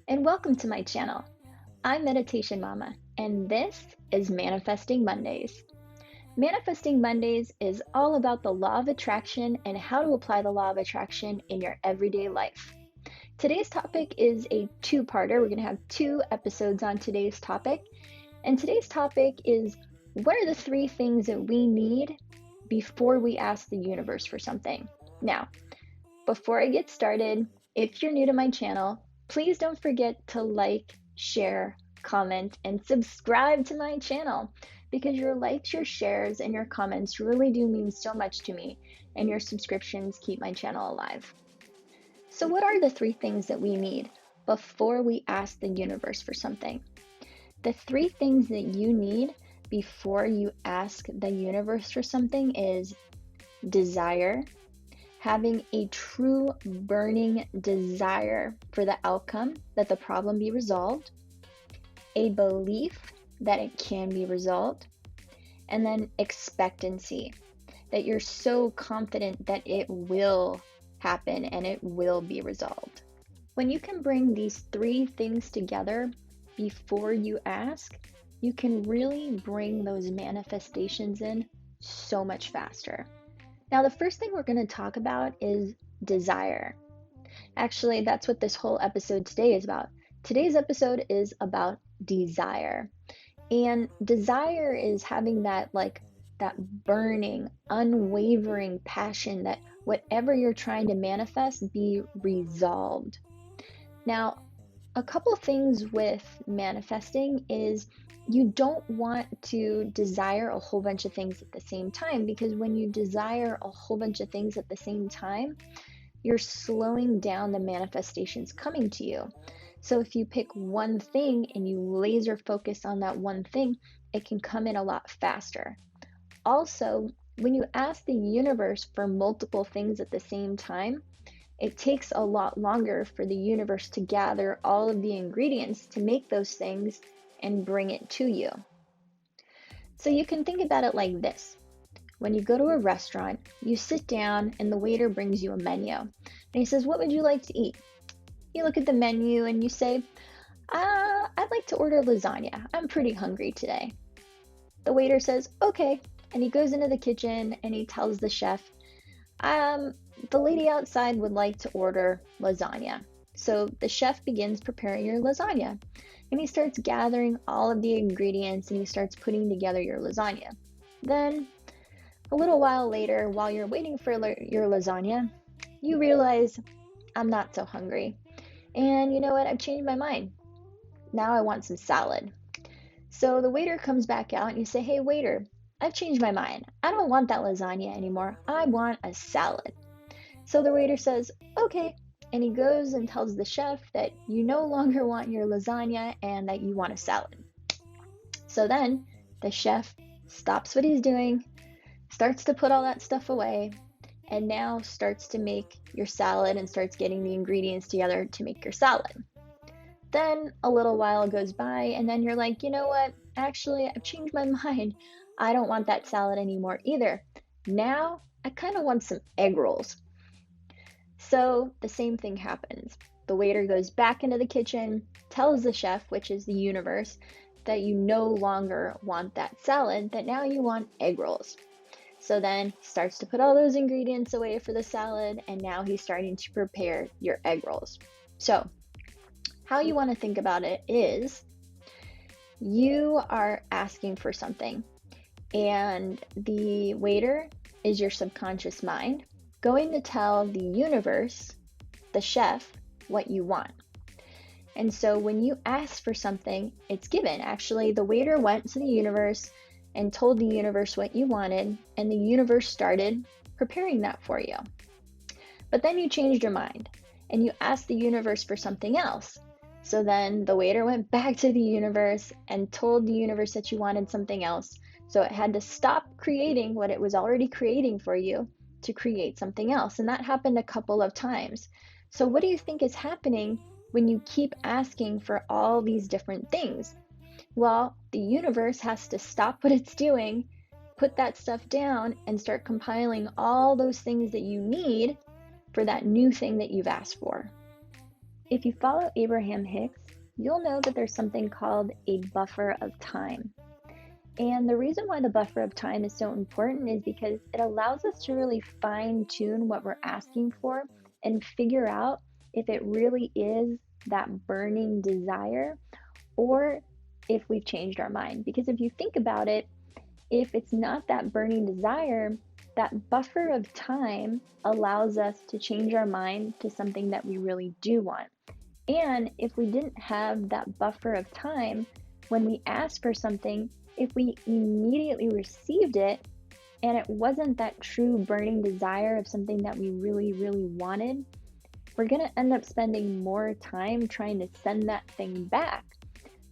and welcome to my channel. I'm Meditation Mama, and this is Manifesting Mondays. Manifesting Mondays is all about the law of attraction and how to apply the law of attraction in your everyday life. Today's topic is a two-parter. We're going to have two episodes on today's topic, and today's topic is what are the three things that we need before we ask the universe for something? Now, before I get started, if you're new to my channel, please don't forget to like, share, comment, and subscribe to my channel because your likes, your shares, and your comments really do mean so much to me, and your subscriptions keep my channel alive. So what are the three things that we need before we ask the universe for something? The three things that you need before you ask the universe for something is desire, having a true burning desire for the outcome that the problem be resolved, a belief that it can be resolved, and then expectancy, that you're so confident that it will happen and it will be resolved. When you can bring these three things together before you ask, you can really bring those manifestations in so much faster. Now, the first thing we're going to talk about is desire. Actually, that's what this whole episode today is about. Today's episode is about desire. And desire is having that burning, unwavering passion that whatever you're trying to manifest be resolved. Now, a couple of things with manifesting is you don't want to desire a whole bunch of things at the same time, because when you desire a whole bunch of things at the same time, you're slowing down the manifestations coming to you. So if you pick one thing and you laser focus on that one thing, it can come in a lot faster. Also, when you ask the universe for multiple things at the same time, it takes a lot longer for the universe to gather all of the ingredients to make those things and bring it to you. So you can think about it like this. When you go to a restaurant, you sit down and the waiter brings you a menu. And he says, "What would you like to eat?" You look at the menu and you say, "I'd like to order lasagna. I'm pretty hungry today." The waiter says, "Okay." And he goes into the kitchen and he tells the chef, "The lady outside would like to order lasagna." So the chef begins preparing your lasagna, and he starts gathering all of the ingredients and he starts putting together your lasagna. Then, a little while later, while you're waiting for your lasagna, you realize, "I'm not so hungry. And you know what? I've changed my mind. Now I want some salad." So the waiter comes back out and you say, "Hey waiter, I've changed my mind. I don't want that lasagna anymore. I want a salad." So the waiter says, "Okay." And he goes and tells the chef that you no longer want your lasagna and that you want a salad. So then the chef stops what he's doing, starts to put all that stuff away, and now starts to make your salad and starts getting the ingredients together to make your salad. Then a little while goes by and then you're like, "You know what? Actually, I've changed my mind. I don't want that salad anymore either. Now I kind of want some egg rolls." So the same thing happens. The waiter goes back into the kitchen, tells the chef, which is the universe, that you no longer want that salad, that now you want egg rolls. So then he starts to put all those ingredients away for the salad, and now he's starting to prepare your egg rolls. So how you want to think about it is you are asking for something, and the waiter is your subconscious mind going to tell the universe, the chef, what you want. And so when you ask for something, it's given. Actually, the waiter went to the universe and told the universe what you wanted, and the universe started preparing that for you. But then you changed your mind and you asked the universe for something else. So then the waiter went back to the universe and told the universe that you wanted something else. So it had to stop creating what it was already creating for you to create something else. And that happened a couple of times. So what do you think is happening when you keep asking for all these different things? Well, the universe has to stop what it's doing, put that stuff down, and start compiling all those things that you need for that new thing that you've asked for. If you follow Abraham Hicks, you'll know that there's something called a buffer of time. And the reason why the buffer of time is so important is because it allows us to really fine tune what we're asking for and figure out if it really is that burning desire or if we've changed our mind. Because if you think about it, if it's not that burning desire, that buffer of time allows us to change our mind to something that we really do want. And if we didn't have that buffer of time, when we asked for something, if we immediately received it and it wasn't that true burning desire of something that we really, really wanted, we're going to end up spending more time trying to send that thing back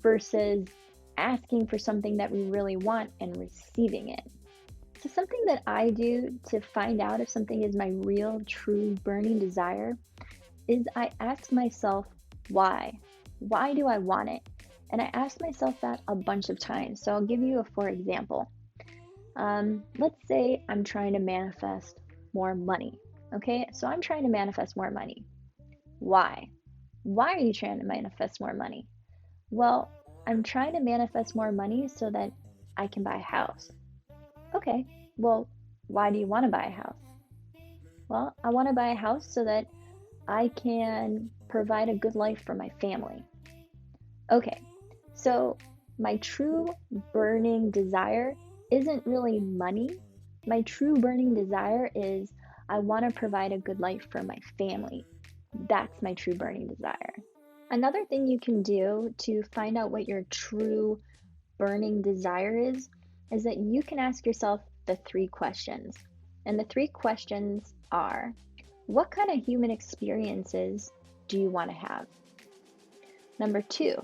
versus asking for something that we really want and receiving it. So, something that I do to find out if something is my real, true burning desire is I ask myself, why? Why do I want it? And I ask myself that a bunch of times. So I'll give you a for example. Let's say I'm trying to manifest more money. Okay, so I'm trying to manifest more money. Why? Why are you trying to manifest more money? Well, I'm trying to manifest more money so that I can buy a house. Okay, well, why do you want to buy a house? Well, I want to buy a house so that I can provide a good life for my family. Okay, so my true burning desire isn't really money. My true burning desire is I want to provide a good life for my family. That's my true burning desire. Another thing you can do to find out what your true burning desire is that you can ask yourself the three questions. And the three questions are, what kind of human experiences do you want to have? Number two,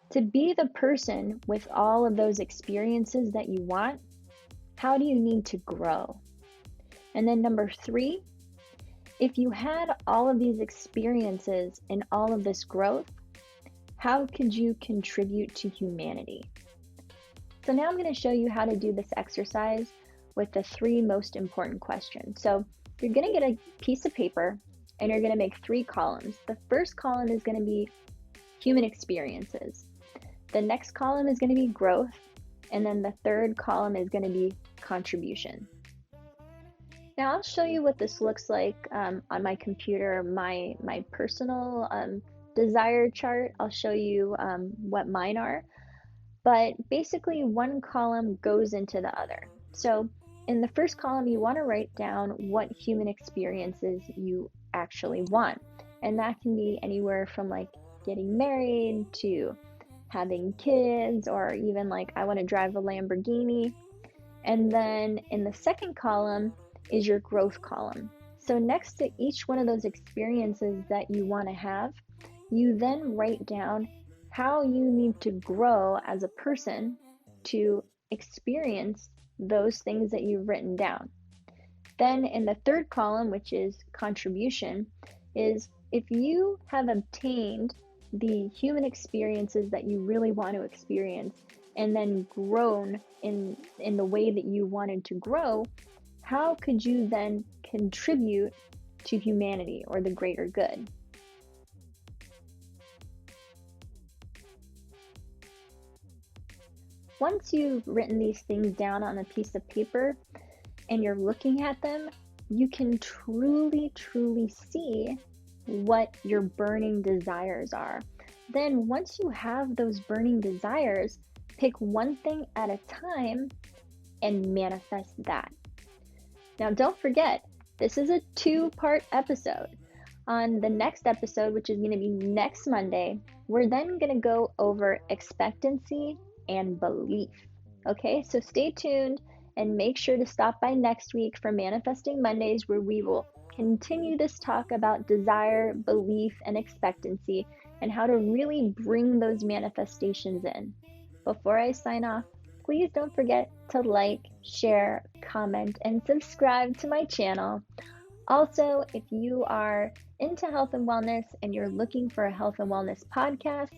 to be the person with all of those experiences that you want, how do you need to grow? And then number three, if you had all of these experiences and all of this growth, how could you contribute to humanity? So now I'm going to show you how to do this exercise with the three most important questions. So you're going to get a piece of paper and you're going to make three columns. The first column is going to be human experiences. The next column is going to be growth. And then the third column is going to be contribution. Now I'll show you what this looks like on my computer, my personal desire chart. I'll show you what mine are. But basically one column goes into the other. So in the first column, you want to write down what human experiences you actually want. And that can be anywhere from like getting married to having kids, or even like I want to drive a Lamborghini. And then in the second column is your growth column. So next to each one of those experiences that you want to have, you then write down how you need to grow as a person to experience those things that you've written down. Then in the third column, which is contribution, is if you have obtained the human experiences that you really want to experience and then grown in the way that you wanted to grow, how could you then contribute to humanity or the greater good? Once you've written these things down on a piece of paper and you're looking at them, you can truly, truly see what your burning desires are. Then once you have those burning desires, pick one thing at a time and manifest that. Now don't forget, this is a 2-part episode. On the next episode, which is going to be next Monday, we're then going to go over expectancy and belief. Okay, so stay tuned and make sure to stop by next week for Manifesting Mondays, where we will continue this talk about desire, belief, and expectancy, and how to really bring those manifestations in. Before I sign off, please don't forget to like, share, comment, and subscribe to my channel. Also, if you are into health and wellness and you're looking for a health and wellness podcast,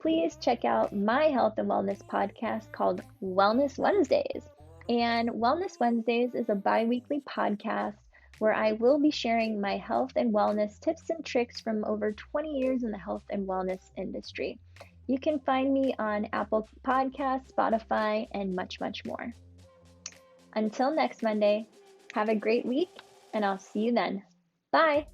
please check out my health and wellness podcast called Wellness Wednesdays. And Wellness Wednesdays is a bi-weekly podcast where I will be sharing my health and wellness tips and tricks from over 20 years in the health and wellness industry. You can find me on Apple Podcasts, Spotify, and much, much more. Until next Monday, have a great week, and I'll see you then. Bye.